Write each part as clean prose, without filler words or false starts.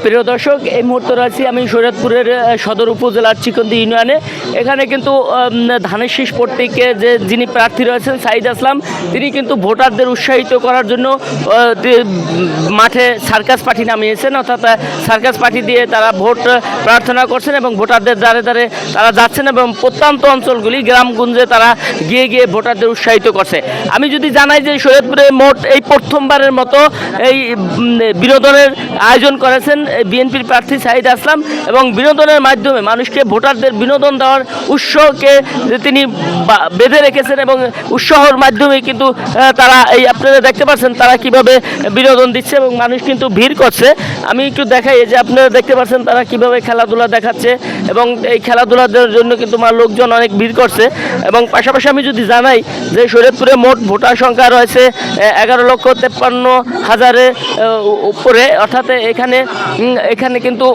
প্রিয় দর্শক, এই মুহূর্তে আছি আমি শরীয়তপুরের সদর উপজেলার চিকন্দি ইউনিয়নে। এখানে কিন্তু ধানের শীষ প্রতীকে যিনি প্রার্থী রয়েছেন সাইদ আসলাম, তিনি কিন্তু ভোটারদের উৎসাহিত করার জন্য মাঠে সার্কাস পার্টি নামিয়েছেন, অর্থাৎ সার্কাস পার্টি দিয়ে তারা ভোট প্রার্থনা করছেন এবং ভোটারদের দ্বারে দ্বারে তারা যাচ্ছেন এবং প্রত্যন্ত অঞ্চলগুলি গ্রামগঞ্জে তারা গিয়ে গিয়ে ভোটারদের উৎসাহিত করছে। আমি যদি জানাই যে শরীয়তপুরে মোট এই প্রথমবারের মতো এই বিনোদনের আয়োজন করেছেন বিএনপির প্রার্থী সাইদ আসলাম এবং বিনোদনের মাধ্যমে মানুষকে ভোটারদের বিনোদন দেওয়ার উৎসকে তিনি বেঁধে রেখেছেন এবং উৎসাহের মাধ্যমে কিন্তু তারা এই আপনারা দেখতে পাচ্ছেন তারা কিভাবে বিনোদন দিচ্ছে এবং মানুষ কিন্তু ভিড় করছে। আমি একটু দেখাই যে আপনারা দেখতে পাচ্ছেন তারা কিভাবে খেলাধুলা দেখাচ্ছে এবং এই খেলাধুলার জন্য কিন্তু লোকজন অনেক ভিড় করছে। এবং পাশাপাশি আমি যদি জানাই যে শরীয়তপুরে মোট ভোটার সংখ্যা রয়েছে 11,53,000-এর উপরে, অর্থাৎ এখানে কিন্তু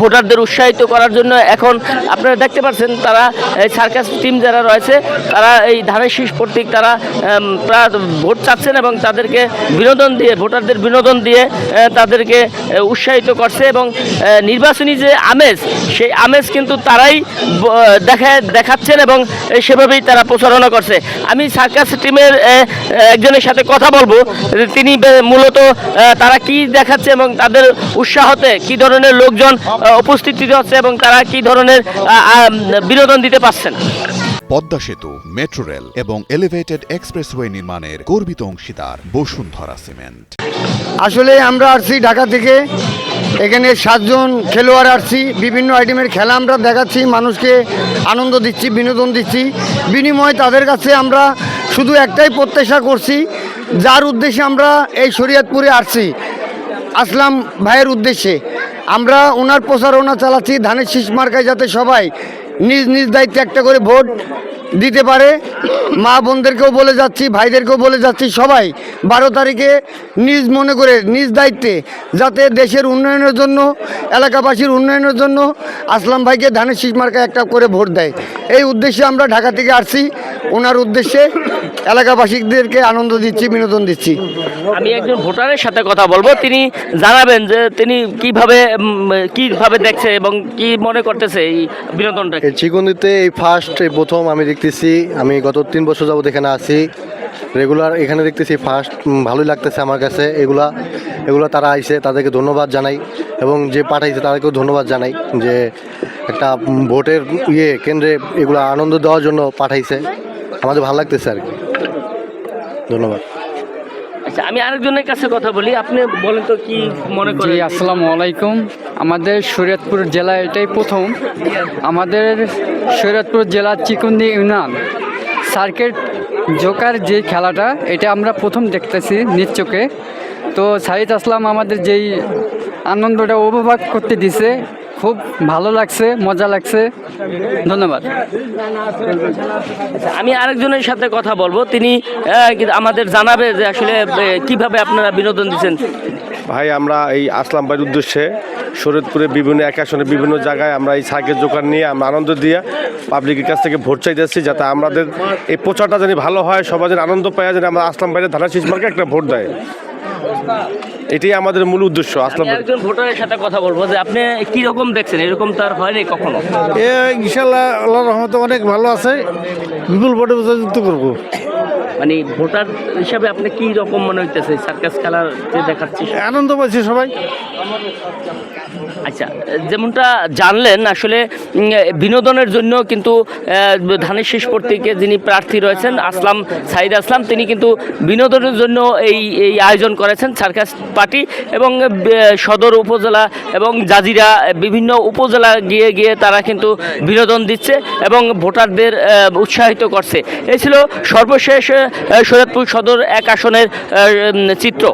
ভোটারদের উৎসাহিত করার জন্য এখন আপনারা দেখতে পাচ্ছেন তারা সার্কাস টিম যারা রয়েছে তারা এই ধানের শীষ প্রতীক তারা ভোট চাচ্ছেন এবং তাদেরকে বিনোদন দিয়ে ভোটারদের বিনোদন দিয়ে তাদেরকে উৎসাহিত করছে এবং নির্বাচনী যে আমেজ সেই আমেজ কিন্তু তারাই দেখাচ্ছেন এবং সেভাবেই তারা প্রচারণা করছে। আমি সার্কাস টিমের একজনের সাথে কথা বলবো, তিনি মূলত তারা কি দেখাচ্ছে এবং তাদের উৎসাহতে কি ধরনের লোকজন উপস্থিতি হচ্ছে এবং তারা কি ধরনের বিনোদন দিতে পারছেন। পদ্মা সেতু, মেট্রো রেল এবং এলিভেটেড এক্সপ্রেসওয়ে নির্মাণের গর্বিত অংশীদার বসুন্ধরা সিমেন্ট। আসলে আমরা আসছি ঢাকা থেকে, এখানে 7 জন খেলোয়াড় আসছি, বিভিন্ন আইটেমের খেলা আমরা দেখাচ্ছি, মানুষকে আনন্দ দিচ্ছি, বিনোদন দিচ্ছি। বিনিময়ে তাদের কাছে আমরা শুধু একটাই প্রত্যাশা করছি, যার উদ্দেশ্যে আমরা এই শরীয়তপুরে আসছি আসলাম ভাইয়ের উদ্দেশ্যে, আমরা ওনার প্রচারণা চালাচ্ছি ধানের শীষ মার্কায় যাতে সবাই নিজ নিজ দায়িত্বে একটা করে ভোট দিতে পারে। মা বোনদেরকেও বলে যাচ্ছি, ভাইদেরকেও বলে যাচ্ছি, সবাই 12 তারিখে নিজ মনে করে নিজ দায়িত্বে যাতে দেশের উন্নয়নের জন্য, এলাকাবাসীর উন্নয়নের জন্য আসলাম ভাইকে ধানের শীষ মার্কায় একটা করে ভোট দেয়। এই উদ্দেশ্যে আমরা ঢাকা থেকে আসছি, ওনার উদ্দেশ্যে এলাকাবাসীদেরকে আনন্দ দিচ্ছি, বিনোদন দিচ্ছি। আমি একজন ভোটারের সাথে কথা বলবো, তিনি জানাবেন যে তিনি কিভাবে দেখছে এবং কি মনে করতেছে এই বিনোদনটা। চিকন্দিতে এই প্রথম আমি দেখতেছি, আমি গত 3 বছর যাবত এখানে আছি রেগুলার, এখানে দেখতেছি ফার্স্ট, ভালোই লাগতেছে আমার কাছে। এগুলো তারা আইছে, তাদেরকে ধন্যবাদ জানাই এবং যে পাঠাইছে তাদেরকেও ধন্যবাদ জানাই যে একটা ভোটের কেন্দ্রে এগুলো আনন্দ দেওয়ার জন্য পাঠাইছে, আমাদের ভালো লাগতেছে আর কি। ধন্যবাদ। আচ্ছা, আমি আরেকজনের কাছে কথা বলি, আপনি বলেন তো কি মনে করেন। আসসালামু আলাইকুম। আমাদের শরীয়তপুর জেলা এটাই প্রথম, আমাদের শরীয়তপুর জেলার চিকন্দি ইউনিয়ন সার্কিট জোকার যে খেলাটা এটা আমরা প্রথম দেখতেছি নিজ চোখে। তো সাইদ আসলাম আমাদের যেই আনন্দটা উপভোগ করতে দিছে, খুব ভালো লাগছে, মজা লাগছে। ধন্যবাদ। আমি আরেকজনের সাথে কথা বলবো, তিনি আমাদের জানাবে যে আসলে কিভাবে আপনারা বিনোদন দিচ্ছেন। ভাই, আমরা এই আসলাম ভাইয়ের উদ্দেশ্যে শরীয়তপুরে বিভিন্ন এক আসনে বিভিন্ন জায়গায় আমরা এই সার্কের দোকান নিয়ে আমরা আনন্দ দিয়ে পাবলিকের কাছ থেকে ভোট চাইতেছি, যাতে আমাদের এই প্রচারটা জানি ভালো হয়, সবাই যেন আনন্দ পায়, যেন আমরা আসলাম ভাইয়ের ধানের শীষ মার্কায় একটা ভোট দেয়। এটাই আমাদের মূল উদ্দেশ্য। আসলাম একজন ভোটারের সাথে কথা বলবো যে আপনি কি রকম দেখছেন, এরকম তো আর হয়নি কখনো। ইনশাআল্লাহ আল্লাহর রহমতে অনেক ভালো আছে, বিপুল ভোটে প্রতিনিধিত্ব করব। মানে ভোটার হিসাবে আপনি কি রকম মনে হইতেছে সার্কাস খেলার যে দেখাচ্ছি? আনন্দ পাচ্ছি সবাই। আচ্ছা, যেমনটা জানলেন আসলে বিনোদনের জন্য কিন্তু ধানের শীষ প্রতীকে যিনি প্রার্থী রয়েছেন সাইদ আসলাম, তিনি কিন্তু বিনোদনের জন্য এই আয়োজন করেছেন সার্কাস পার্টি এবং সদর উপজেলা এবং জাজিরা বিভিন্ন উপজেলা গিয়ে গিয়ে তারা কিন্তু বিনোদন দিচ্ছে এবং ভোটারদের উৎসাহিত করছে। এই ছিল সর্বশেষ শরীয়তপুর সদর 1 আসনের চিত্র।